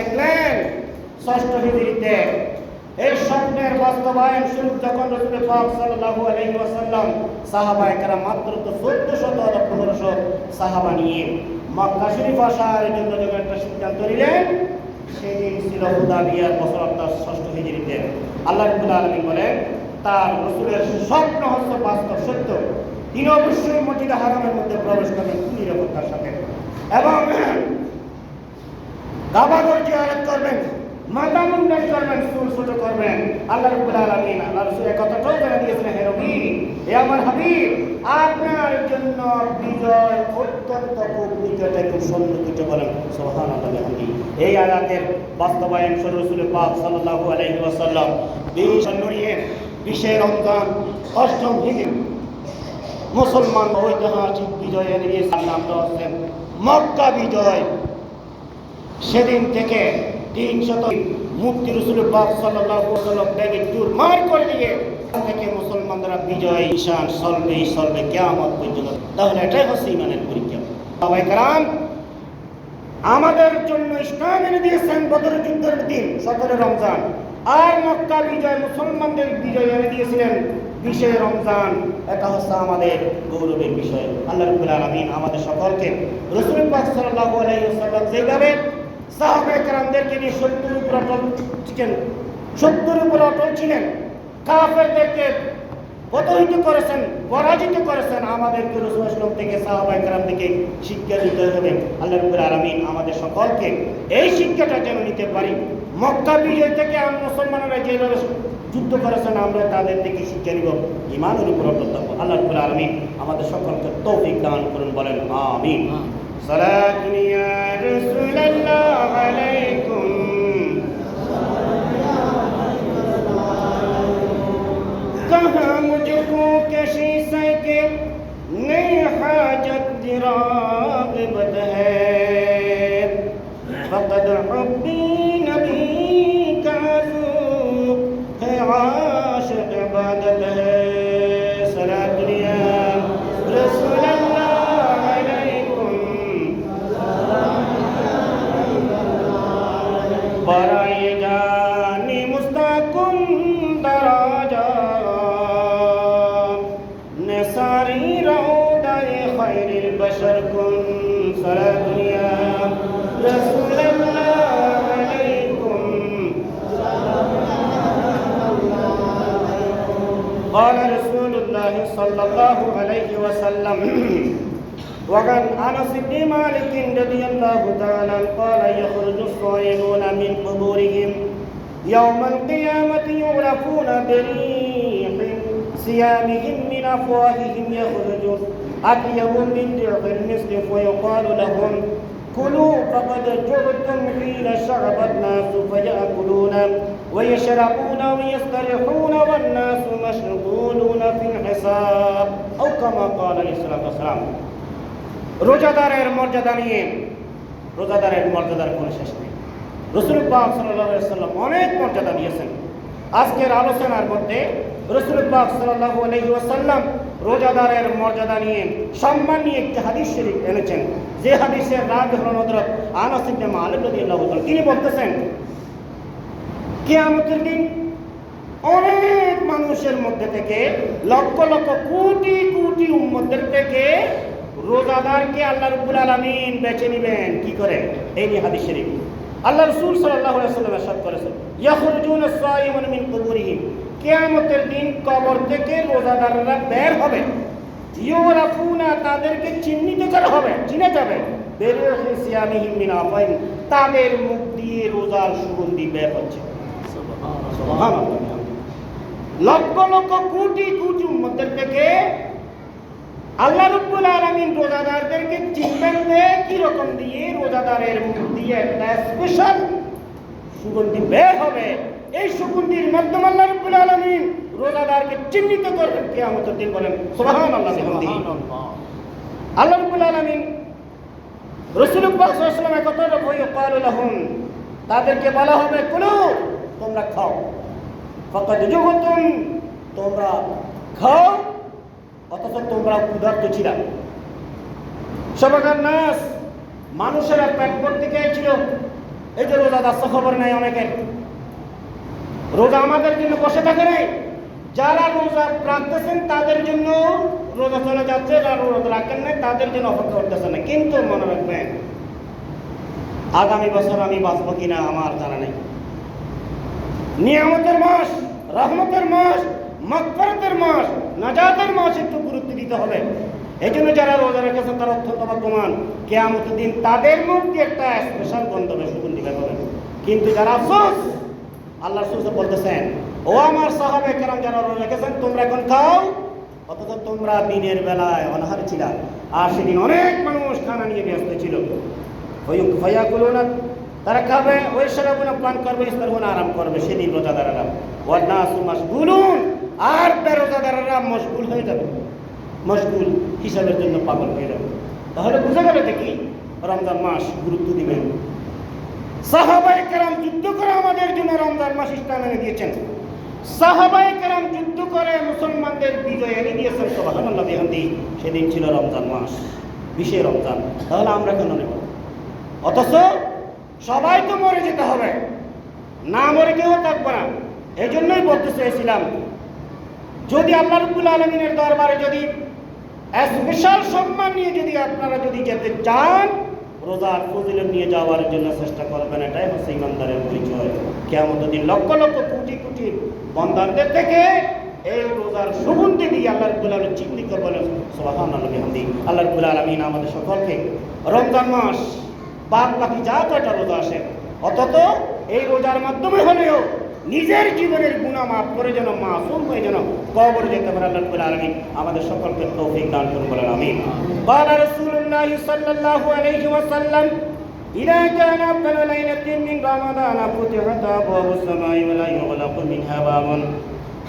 দেখলেন ৬ষ্ঠ হিজরিতে। এই স্বপ্নের বাস্তবায়ন শুরু যখন রাসূল পাক সাল্লাল্লাহু আলাইহি ওয়াসাল্লাম সাহাবায়ে কেরাম মাত্র ১৪০০ বা ১৫০০ সাহাবা নিয়ে মক্কা শরীফ আসার জন্য যখন একটা সিদ্ধান্ত নিলেন, সেদিন ছিল হুদায়বিয়ার বছর, অর্থাৎ ৬ষ্ঠ হিজরিতে। আল্লাহ রাব্বুল আলামিন বলেন তার রাসূলের স্বপ্ন হচ্ছে বাস্তব সত্য। তিনি অবশ্যই মসজিদে হারামের মধ্যে প্রবেশ করবেন নিরাপত্তার সাথে এবং কাবাঘর জিয়ারত করবেন, মাথা মুন্ডন করবেন, চুল ছোট করবেন। আল্লাহ রাব্বুল আলামিন আল্লাহ রাসূল এই কথাটাও জানা দিয়েছিলেন, হে নবী, হে আমার হাবিব, আপনার জন্য বিজয় অত্যন্ত খুব নিকটে, খুব সন্নিকটে। বলেন সুবহানাল্লাহ বিহামদিহি। এই আয়াতের বাস্তবায়ন শুরু রাসূল পাক সাল্লাল্লাহু আলাইহি ওয়াসাল্লাম 20 রমজান 8ম হিজরি মুসলমান ঐতিহাসিক বিজয় এনে দিয়েছেন, নামটা হচ্ছে মক্কা বিজয়। সেদিন থেকে 300 মুক্তি রাসূল পাক সাল্লাল্লাহু আলাইহি ওয়াসাল্লাম ব্যাগে চুরমার করে দিয়ে থেকে মুসলমানরা বিজয় ঈশান সলবে কিয়ামত পর্যন্ত। তাহলে এটাই হচ্ছে ঈমানের পরীক্ষা। সাহাবায়ে কেরাম আমাদের জন্য ইসলাম এনে দিয়েছেন বদর যুদ্ধের দিন 17 রমজান, আর মক্কা বিজয় মুসলমানদের বিজয় এনে দিয়েছিলেন 20 রমজান। এটা হচ্ছে আমাদের গৌরবের বিষয়। আল্লাহ রাব্বুল আলামিন আমাদের সকলকে রাসূল পাক সাল্লাল্লাহু আলাইহি ওয়াসাল্লাম যেভাবে সাহাবায়ে কেরামদেরকে নিয়ে সত্যের উপর অটল ছিলেন, কাফেরদেরকে পরাজিত করেছেন, আমাদেরকে রাসূল সাল্লাল্লাহু থেকে সাহাবায়ে কেরাম থেকে শিক্ষা দিতে হবে। আল্লাহ রাব্বুল আলামিন আমাদের সকলকে এই শিক্ষাটা যেন নিতে পারি। মক্কা বিজয় থেকে আমরা মুসলমানরা যেভাবে যুদ্ধ করেছেন, আমরা তাদের থেকে শিক্ষা নিব, ঈমানের উপর অটল থাকবো। আল্লাহ রাব্বুল আলামিন আমাদের সকলকে তৌফিক দান করুন, বলেন আমিন। সালাতুন ইয়া রাসূলুল্লাহ আলাইকুম कहाँ मुझको किसी से के नई हाजत राग़िबत है, फ़क़द हुब्बी नबी का ज़ूक़ है, आशिक़ इबादत है। सलातुन या रसूलल्लाह अलैकुम बराए जानी मुस्ताकुम दराजा सारी रौदाए खैरिल बशर कुन। सलातुन या रसूलल्लाह अलैकुम قال رسول الله صلى الله عليه وسلم وعن انس بن مالك رضي الله تعالى قال يخرج الصائمون من قبورهم يوم القيامة يعرفون بريح صيامهم من أفواههم يخرج أطيب من ريح المسك، فيقال لهم كلوا فقد جعتم حين شرب الناس، فيأكلون ويشربون ويستريحون والناس مشغولون في الحساب أو كما قال عليه الصلاة والسلام। রোজাদারের মর্যাদার কোনো শেষ নেই। রাসূল পাক সাল্লাল্লাহু আলাইহি ওয়াসাল্লাম অনেক মর্যাদা দিয়েছেন। আজকের আলোচনার মধ্যে রাসূল পাক সাল্লাল্লাহু আলাইহি ওয়াসাল্লাম রোজাদারের মর্যাদা নিয়ে, সম্মান নিয়ে একটি হাদিস শরীফ এনেছেন, যে হাদিসের রাবি হলেন হযরত আনাস ইবনে মালিক রাদিয়াল্লাহু তাআলা। তিনি বলতেছেন, কিয়ামতের দিন অনেক মানুষের মধ্যে থেকে, লক্ষ লক্ষ কোটি কোটি উম্মতদের থেকে রোজাদারকে আল্লাহ রাব্বুল আলামিন বেছে নেবেন। কি করে? এই নিয়ে হাদিস শরীফ আল্লাহ রাসূল সাল্লাল্লাহু আলাইহি ওয়াসাল্লাম ইরশাদ করেছেন, ইয়াখরুজুনা সাইমুন মিন কুবুরিহিম, কিয়ামতের দিন কবর থেকে রোজাদাররা বের হবে, ইউরাফুনা, তাদেরকে চিহ্নিত করা হবে, চিনে যাবে, বেরিহি সিয়ামিহিম মিন আফাইন, তাদের মুখ দিয়ে রোজার সুগন্ধি বের হচ্ছে। সুবহানাল্লাহ। লক্ষ লক্ষ কোটি কোটি উম্মতের থেকে আল্লাহ রাব্বুল আলামিন রোজাদারদেরকে চিনবেন কি রকম দিয়ে? রোজাদারের মুখ দিয়ে একটা স্পেশাল সুগন্ধি বের হবে। এই সুগন্ধির মাধ্যমে আল্লাহ রাব্বুল আলামিন রোজাদারকে চিহ্নিত করবেন কিয়ামতের দিন। বলেন সুবহানাল্লাহ বিহামদিহি। আল্লাহ রাব্বুল আলামিন রাসূল পাক সাল্লাল্লাহু আলাইহি ওয়াসাল্লাম কথা বলে ক্বালু লাহুম, তাদেরকে বলা হবে, কুলু, তোমরা খাও, ফাকাদ জুহতুম, তোমরা খাও, অথচ তোমরা ক্ষুধার্ত ছিল। সবাকার নাস, মানুষেরা পেট ভর্তি খেয়েছিল, এই যে রোজা যাচ্ছে খবর নাই অনেকের, রোজা আমাদের জন্য বসে থাকে নাই, যারা রোজা রাখতেছেন তাদের জন্য রোজা চলে যাচ্ছে, যারা রোজা রাখেন নাই তাদের জন্য অপেক্ষা করতেছে না। কিন্তু মনে রাখবেন, আগামী বছর আমি বাঁচবো কিনা আমার জানা নেই। নিয়ামতের মাস, রহমতের মাস, মাগফিরাতের মাস, নাজাতের মাস একটু গুরুত্ব দিতে হবে। এই জন্য যারা রোজা রেখেছেন তারা অত্যন্ত ভাগ্যবান। কিয়ামতের দিন তাদের মুখ দিয়ে একটা স্পেশাল গন্ধবে, সুগন্ধি বের হবে। কিন্তু যারা আফসোস, আল্লাহ রাসূল বলতেছেন, ও আমার সাহাবে কেরাম যারা রোজা রেখেছেন তোমরা এখন খাও, অথচ তোমরা দিনের বেলায় অনাহার ছিল। আর সেদিন অনেক মানুষ খানা নিয়ে ব্যস্ত ছিল। ফায়াকুলুনা, তারা খাবে, ওই শরাবুনা পান করবে, ইস্তারহুনা আরাম করবে। সেদিন রোজাদাররা ওয়ান নাসু মাশগুলুন, আর বেরোজাদাররা মশগুল হয়ে যাবে, মশগুল হিসাবের জন্য পাগল হয়ে যাবে। তাহলে বুঝা গেল দেখি রমজান মাস গুরুত্ব দিবেন। সাহাবায়ে কেরাম যুদ্ধ করে আমাদের জন্য রমজান মাস ইসলাম এনে দিয়েছেন। সাহাবায়ে কেরাম যুদ্ধ করে মুসলমানদের বিজয় এনে দিয়েছেন। সুবহানাল্লাহ বিহামদি। সেদিন ছিল রমজান মাস, 20 রমজান। তাহলে আমরা কেন নেব? অথচ সবাই তো মরে যেতে হবে, না মরে কেউ থাকবে না। এই জন্যই বলতে চেয়েছিলাম, যদি আল্লাহ রাব্বুল আলামিনের দরবারে যদি স্পেশাল সম্মান নিয়ে যদি আপনারা যদি যেতে চান, রোজার ফজিলত নিয়ে যাওয়ার জন্য চেষ্টা করবেন। এটাই হচ্ছে ইমানদারের পরিচয়। কিয়ামতের দিন লক্ষ লক্ষ কোটি কোটি বান্দাদের থেকে এই রোজার সুগন্ধি দিয়ে আল্লাহ রাব্বুল আলামিন চিন্তি করবেন। সুবহানাল্লাহ বিহামদি। আল্লাহ রাব্বুল আলামিন আমাদের সকলকে রমজান মাস বাদ বাকি যা কয়টা রোজা আসে, অন্তত এই রোজার মাধ্যমে হলেও নিজের জীবনের গুনাহ মাফ করে যেন মাসুম হয়ে যেন কবরে যেতে পারে। আল্লাহ রাব্বুল আলামিন আমাদের সকলকে তৌফিক দান করুন, বলেন আমিন। ক্বালা রাসূলুল্লাহ সাল্লাল্লাহু আলাইহি ওয়াসাল্লাম, ইযা কানা আফদালু লাইলাতিন মিন রমাদান ফুতিহাত আবওয়াবুস সামাই ওয়া লা ইউগলাকু মিনহা বাবুন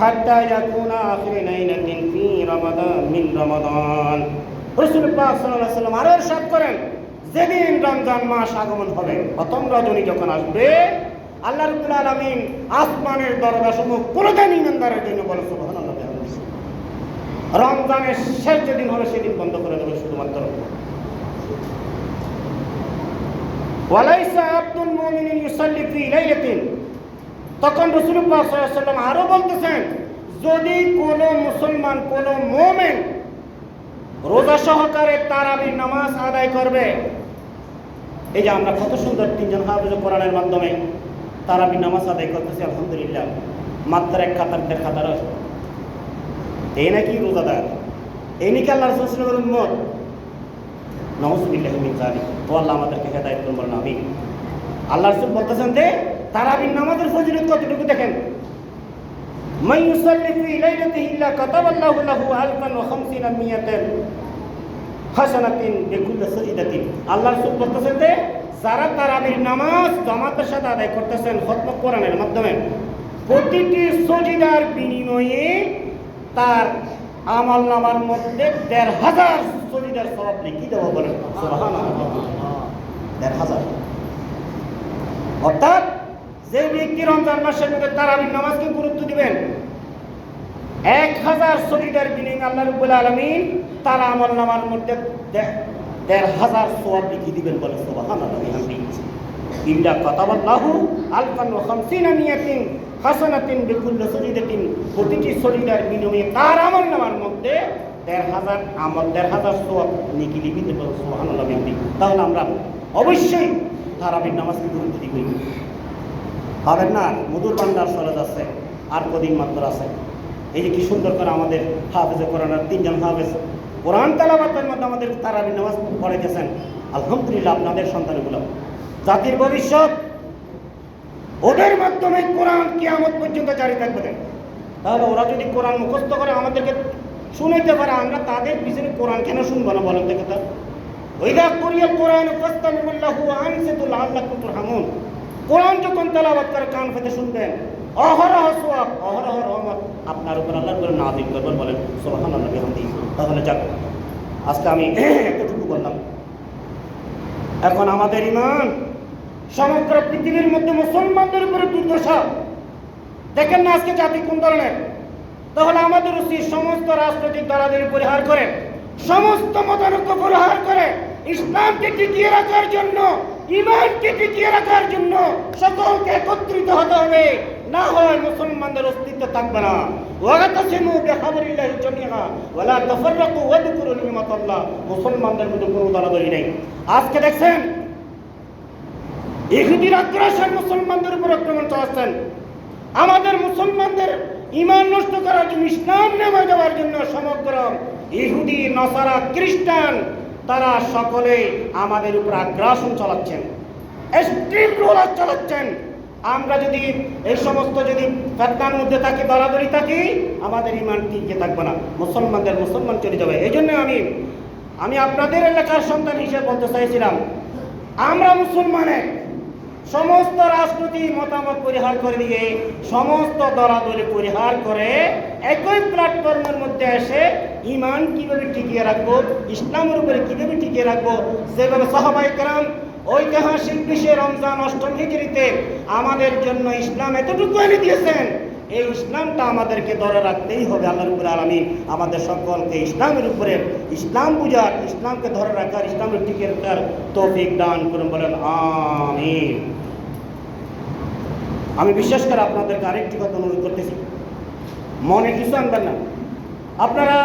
হাত্তা ইয়াকুনা আখির লাইলাতিন ফি রমাদান মিন রমাদান। রাসূল পাক সাল্লাল্লাহু আলাইহি ওয়াসাল্লাম আরো ইরশাদ করেন, যেদিন রমজান মাস আগমন হবে, প্রথম রজনী যখন আসবে, আল্লাহ রাব্বুল আলামিন আসমানের দরজাসমূহ খুলে দেন ইমানদারের জন্য, বলে সুবহানাল্লাহ। রমজানের শেষ যেদিন হবে সেদিন বন্ধ করে দেবে শুধুমাত্র। ওয়ালাইসা আব্দুল মুমিনিন ইউসাল্লি ফি লাইলাতিন, তখন রাসূল পাক সাল্লাল্লাহু আলাইহি ওয়াসাল্লাম আরো বলতেছেন, যদি কোনো মুসলমান, কোনো মুমিন রোজা সহকারে তারাবির নামাজ আদায় করবে। এই যে আমরা কত সুন্দর তিনজন হাফেজ কোরআনের মাধ্যমে তারাবির নামাজ আদায় করতেছি, আলহামদুলিল্লাহ। মাত্র এক কাতার দেড় কাতার, এই নাকি রোজাদার, এই নাকি আল্লাহ রাসূলের উম্মত। নাউযুবিল্লাহি মিন যালিক। তো আল্লাহ আমাদেরকে হেদায়েত করুন, বলেন আমিন। আল্লাহ রাসূল বলতেছেন যে তারাবির নামাজের ফজিলত কতটুকু দেখেন, মান ইউসাল্লি ফি লাইলাতিহি ইল্লা কাতাবাল্লাহু লাহু আলফান ওয়া খামসিনা মিয়াতান হাসানাতিন বিকুল্লি সাজদাতিন। আল্লাহ রাসূল বলতেছেন যে যারা তারাবির নামাজ জামাতের সাথে আদায় করতেছেন খতম কোরআনের মাধ্যমে, প্রতিটি সজিদার বিনিময়ে তার আমল নামার মধ্যে ১৫০০ সজিদার সওয়াব লিখে দেওয়া, বলেন সুবহানাল্লাহ। ১৫০০। অর্থাৎ যে ব্যক্তি রমজান মাসের মধ্যে তারাবির নামাজকে গুরুত্ব দিবেন, ১০০০ সজিদার বিনিময়ে আল্লাহ রাব্বুল আলামিন তার আমল নামার মধ্যে ১৫০০ সওয়াব লিখে দিবেন, বলে সুবহানাল্লাহ। ইল্লা কাতাবাল্লাহু আলফান ওয়া খামসিনা মিয়াতিন হাসানাতিন বিকুল্লি সাজদাতিন, প্রতিটি সজিদার বিনিময়ে তার আমল নামার মধ্যে ১৫০০ আমল, ১৫০০ সওয়াব নেকি লিখে দিবেন, সুবহানাল্লাহ। তাহলে আমরা অবশ্যই তারাবির নামাজকে গুরুত্ব দিব। পাবেন না, মধুর ভান্ডার চলে যাচ্ছে, আর কদিন মাত্র আছে। এই যে কি সুন্দর করে আমাদের হাফেজে কোরআনের তিনজন হাফেজ কোরআন তেলাওয়াতের মধ্যে আমাদের তারাবির নামাজ পড়াইতেছেন, আলহামদুলিল্লাহ। আপনাদের সন্তানগুলো জাতির ভবিষ্যৎ, ওদের মাধ্যমে কোরআন কিয়ামত পর্যন্ত জারি থাকবে। তাহলে ওরা যদি কোরআন মুখস্থ করে আমাদেরকে শুনাইতে পারে, আমরা তাদের পিছনে কোরআন কেন শুনবো না, বলেন দেখে। তার ওইদা কোরিয়াল কোরআন ফাস্তামিউ লাহু ওয়া আনসিতু লাআল্লাকুম তুরহামুন। কোরআন যখন তেলাওয়াত করে কান পেতে শুনবেন, অহরহ সওয়াব, অহরহ রহমত আপনার উপর আল্লাহ করে নাযিল করবেন, বলেন সুবহানাল্লাহ বিহামদি। তাহলে যাক, আজকে আমি এতটুকু বললাম। এখন আমাদের ঈমান সমগ্র পৃথিবীর মধ্যে মুসলমানদের উপরে দুর্দশা। দেখেন না আজকে জাতি কোন ধরনের। তাহলে আমাদের উচিত সমস্ত রাজনৈতিক দলাদলি পরিহার করে, সমস্ত মতানৈক্য পরিহার করে ইসলামকে টিকিয়ে রাখার জন্য ইমানকে টিকিয়ে রাখার জন্য সকলকে একত্রিত হতে হবে, না হয় মুসলমানদের অস্তিত্ব থাকবে না। ওয়াগাতাসিমু বিহাবলিল্লাহি জামিআ ওয়ালা তাফাররাকু ওয়াযকুরু নি'মাতাল্লাহ। মুসলমানদের মধ্যে কোনো দলাদলি নেই। আজকে দেখছেন ইহুদির আগ্রাসন মুসলমানদের উপর আক্রমণ চালাচ্ছেন। আমাদের মুসলমানদের ঈমান নষ্ট করার জন্য, ইসলাম নেমে যাওয়ার জন্য সমগ্র ইহুদি, নাসারা, খ্রিস্টান তারা সকলে আমাদের উপর আগ্রাসন চালাচ্ছেন, এক্সট্রিম রোলার চালাচ্ছেন। আমরা যদি এই সমস্ত যদি ফিতনার মধ্যে থাকি, দলাদলি থাকি, আমাদের ঈমান টিকে থাকবে না, মুসলমান চলে যাবে। এই জন্য আমি আপনাদের এলাকার সন্তান হিসেবে বলতে চাইছিলাম, আমরা মুসলমানে সমস্ত রাজনৈতিক মতামত পরিহার করে দিয়ে, সমস্ত দলাদলি পরিহার করে একই প্ল্যাটফর্মের মধ্যে এসে ঈমান কিভাবে টিকিয়ে রাখবো, ইসলামের উপরে কিভাবে টিকিয়ে রাখবো, যেভাবে সাহাবায়ে কেরাম ঐতিহাসিক বিষয়ে রমজান ৮ম হিজরিতে আমাদের জন্য ইসলাম এতটুকু এনে দিয়েছেন, এই ইসলামটা আমাদেরকে ধরে রাখতেই হবে। আল্লাহ রাব্বুল আলামিন আমাদের সকলকে ইসলামের উপরে, ইসলাম বুঝার, ইসলামকে ধরে রাখার, ইসলামের টিকে রাখার তৌফিক দান করুন, বলেন আমিন। আমি বিশেষ করে আপনাদেরকে আরেকটি কথা অনুরোধ করতেছি, মনে কিছু আনবেন না। আপনারা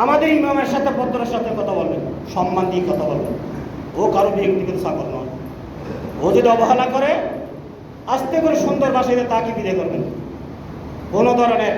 আমাদের ইমামের সাথে, পদ্মার সাথে কথা বলবেন, সম্মান দিয়ে কথা বলবেন। ও কারো ব্যক্তিগত চাকর নয়। ও যদি অবহেলা করে, আস্তে করে সুন্দর ভাষায় তাকে বিদায় করবেন। কোনো ধরনের